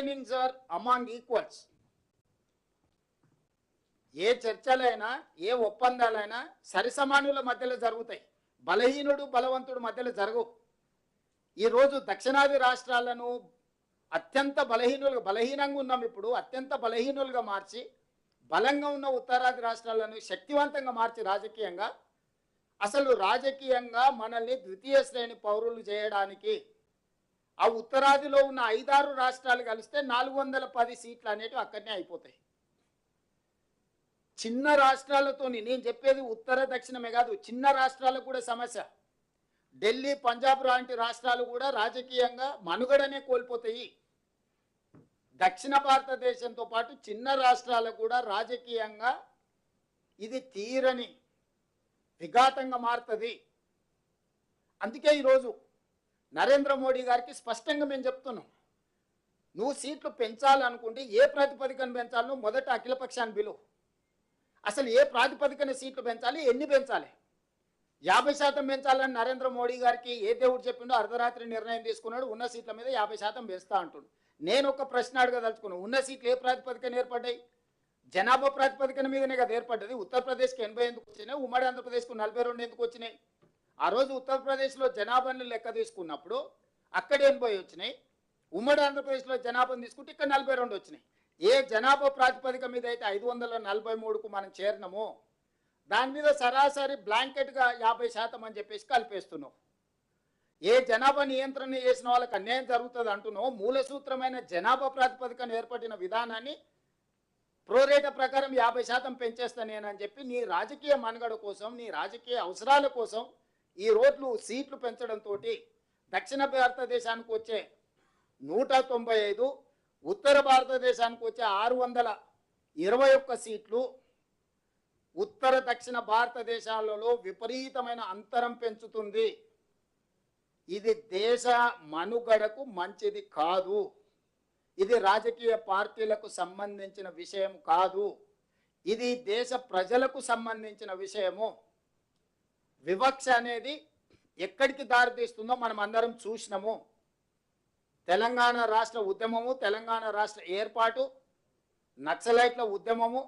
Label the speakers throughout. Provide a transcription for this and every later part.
Speaker 1: Understandings are among equals. ఏ చర్చలైనా ఏ ఒప్పందాలైనా సరిసమానుల మధ్యలో జరుగుతాయి, బలహీనుడు బలవంతుడు మధ్యలో జరగవు. ఈరోజు దక్షిణాది రాష్ట్రాలను అత్యంత బలహీనంగా ఉన్నాం, ఇప్పుడు అత్యంత బలహీనులుగా మార్చి బలంగా ఉన్న ఉత్తరాది రాష్ట్రాలను శక్తివంతంగా మార్చి రాజకీయంగా, అసలు రాజకీయంగా మనల్ని ద్వితీయ శ్రేణి పౌరులు చేయడానికి ఆ ఉత్తరాదిలో ఉన్న 5-6 రాష్ట్రాలు కలిస్తే 410 సీట్లు అనేటివి అక్కడనే అయిపోతాయి. చిన్న రాష్ట్రాలతో, నేను చెప్పేది ఉత్తర దక్షిణమే కాదు, చిన్న రాష్ట్రాలకు కూడా సమస్య. ఢిల్లీ పంజాబ్ లాంటి రాష్ట్రాలు కూడా రాజకీయంగా మనుగడనే కోల్పోతాయి. దక్షిణ భారతదేశంతో పాటు చిన్న రాష్ట్రాలకు కూడా రాజకీయంగా ఇది తీరని విఘాతంగా మారుతుంది. అందుకే ఈరోజు నరేంద్ర మోడీ గారికి స్పష్టంగా మేము చెప్తున్నాం, నువ్వు సీట్లు పెంచాలనుకుంటే ఏ ప్రాతిపదికన పెంచాలో మొదట అఖిలపక్షాన్ని పిలువు. అసలు ఏ ప్రాతిపదికన సీట్లు పెంచాలి, ఎన్ని పెంచాలి? 50% పెంచాలని నరేంద్ర మోడీ గారికి ఏ దేవుడు చెప్పిండో అర్ధరాత్రి నిర్ణయం తీసుకున్నాడు, ఉన్న సీట్ల మీద 50% పెంచుతా అంటుండు. నేను ఒక ప్రశ్న అడగదలుచుకున్నాను, ఉన్న సీట్లు ఏ ప్రాతిపదికన ఏర్పడ్డాయి? జనాభా ప్రాతిపదికన మీదనే కదా ఏర్పడ్డది. ఉత్తరప్రదేశ్కి 80 ఎందుకు వచ్చినాయి, ఉమ్మడి ఆంధ్రప్రదేశ్కు 42 ఎందుకు వచ్చినాయి? ఆ రోజు ఉత్తరప్రదేశ్లో జనాభాను లెక్క తీసుకున్నప్పుడు అక్కడ 80 వచ్చినాయి, ఉమ్మడి ఆంధ్రప్రదేశ్లో జనాభాను తీసుకుంటే ఇక్కడ 42 వచ్చినాయి. ఏ జనాభా ప్రాతిపదిక మీద అయితే 543కు మనం చేరినామో దాని మీద సరాసరి బ్లాంకెట్గా 50% అని చెప్పేసి కలిపేస్తున్నాం. ఏ జనాభా నియంత్రణ చేసిన వాళ్ళకి అన్యాయం జరుగుతుంది అంటున్నావు, మూల సూత్రమైన జనాభా ప్రాతిపదికన ఏర్పడిన విధానాన్ని ప్రోరేట ప్రకారం 50% పెంచేస్తా నేనని చెప్పి నీ రాజకీయ మనుగడ కోసం, నీ రాజకీయ అవసరాల కోసం ఈ రోడ్లు సీట్లు పెంచడంతో దక్షిణ భారతదేశానికి వచ్చే 195, ఉత్తర భారతదేశానికి వచ్చే 621 సీట్లు ఉత్తర దక్షిణ భారతదేశాలలో విపరీతమైన అంతరం పెంచుతుంది. ఇది దేశ మనుగడకు మంచిది కాదు, ఇది రాజకీయ పార్టీలకు సంబంధించిన విషయం కాదు, ఇది దేశ ప్రజలకు సంబంధించిన విషయము. వివక్ష అనేది ఎక్కడికి దారితీస్తుందో మనం అందరం చూసినాము. తెలంగాణ రాష్ట్ర ఉద్యమము, తెలంగాణ రాష్ట్ర ఏర్పాటు, నక్సలైట్ల ఉద్యమము,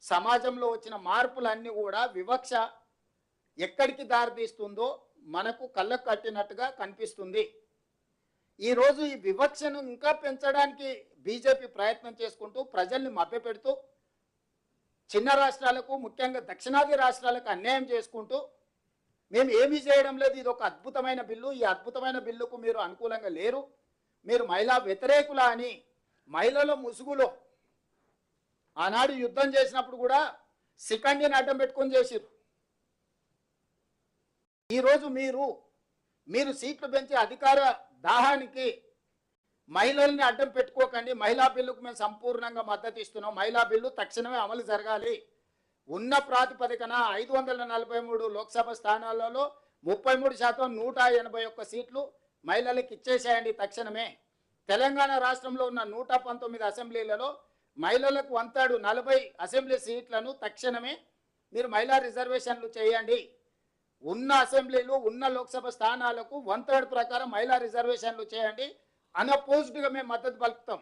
Speaker 1: సమాజంలో వచ్చిన మార్పులన్నీ కూడా వివక్ష ఎక్కడికి దారితీస్తుందో మనకు కళ్ళకు కట్టినట్టుగా కనిపిస్తుంది. ఈరోజు ఈ వివక్షను ఇంకా పెంచడానికి బీజేపీ ప్రయత్నం చేసుకుంటూ ప్రజల్ని మభ్యపెడుతూ చిన్న రాష్ట్రాలకు, ముఖ్యంగా దక్షిణాది రాష్ట్రాలకు అన్యాయం చేసుకుంటూ మేము ఏమీ చేయడం లేదు, ఇది ఒక అద్భుతమైన బిల్లు, ఈ అద్భుతమైన బిల్లుకు మీరు అనుకూలంగా లేరు, మీరు మహిళా వ్యతిరేకుల అని మహిళల ముసుగులో ఆనాడు యుద్ధం చేసినప్పుడు కూడా శిఖండిని అడ్డం పెట్టుకొని చేసిరు. ఈరోజు మీరు సీట్లు పెంచే అధికార దాహానికి మహిళల్ని అడ్డం పెట్టుకోకండి. మహిళా బిల్లుకు మేము సంపూర్ణంగా మద్దతు ఇస్తున్నాం. మహిళా బిల్లు తక్షణమే అమలు జరగాలి. ఉన్న ప్రాతిపదికన 543 లోక్సభ స్థానాలలో 33% 181 సీట్లు మహిళలకు ఇచ్చేసేయండి తక్షణమే. తెలంగాణ రాష్ట్రంలో ఉన్న 119 అసెంబ్లీలలో మహిళలకు 140 అసెంబ్లీ సీట్లను తక్షణమే మీరు మహిళా రిజర్వేషన్లు చేయండి. ఉన్న అసెంబ్లీలు, ఉన్న లోక్సభ స్థానాలకు 1/3 ప్రకారం మహిళా రిజర్వేషన్లు చేయండి. అన్అపోజ్డ్గా మేము మద్దతు పలుకుతాం.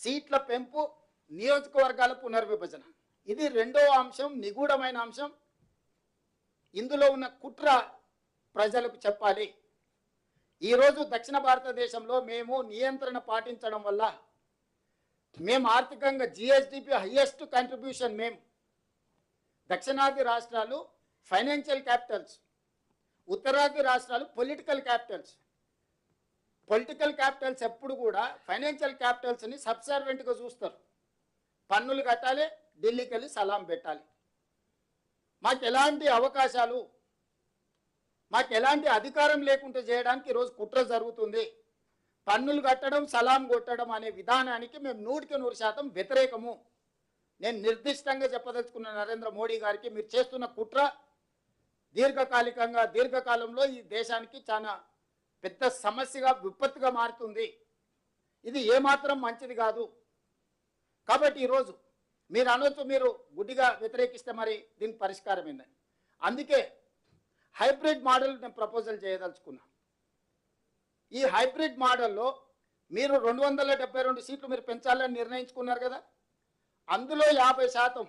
Speaker 1: సీట్ల పెంపు, నియోజకవర్గాల పునర్విభజన, ఇది రెండవ అంశం, నిగూఢమైన అంశం. ఇందులో ఉన్న కుట్ర ప్రజలకు చెప్పాలి. ఈరోజు దక్షిణ భారతదేశంలో మేము నియంత్రణ పాటించడం వల్ల మేము ఆర్థికంగా జిఎస్డిపి హైయెస్ట్ కంట్రిబ్యూషన్ మేము. దక్షిణాది రాష్ట్రాలు ఫైనాన్షియల్ క్యాపిటల్స్, ఉత్తరాది రాష్ట్రాలు పొలిటికల్ క్యాపిటల్స్. పొలిటికల్ క్యాపిటల్స్ ఎప్పుడు కూడా ఫైనాన్షియల్ క్యాపిటల్స్ని సబ్సర్వెంట్గా చూస్తారు. పన్నులు కట్టాలి, ఢిల్లీకి వెళ్ళి సలాం పెట్టాలి. మాకు ఎలాంటి అవకాశాలు, మాకు ఎలాంటి అధికారం లేకుండా చేయడానికి ఈరోజు కుట్ర జరుగుతుంది. పన్నులు కట్టడం, సలాం కొట్టడం అనే విధానానికి మేము 100% వ్యతిరేకము. నేను నిర్దిష్టంగా చెప్పదలుచుకున్న నరేంద్ర మోడీ గారికి, మీరు చేస్తున్న కుట్ర దీర్ఘకాలంలో ఈ దేశానికి చాలా పెద్ద సమస్యగా, విపత్తుగా మారుతుంది. ఇది ఏమాత్రం మంచిది కాదు. కాబట్టి ఈరోజు మీరు అనొచ్చు, మీరు గుడ్డిగా వ్యతిరేకిస్తే మరి దీనికి పరిష్కారం ఏందని. అందుకే హైబ్రిడ్ మోడల్ నేను ప్రపోజల్ చేయదలుచుకున్నా. ఈ హైబ్రిడ్ మోడల్లో మీరు 272 సీట్లు మీరు పెంచాలని నిర్ణయించుకున్నారు కదా, అందులో 50%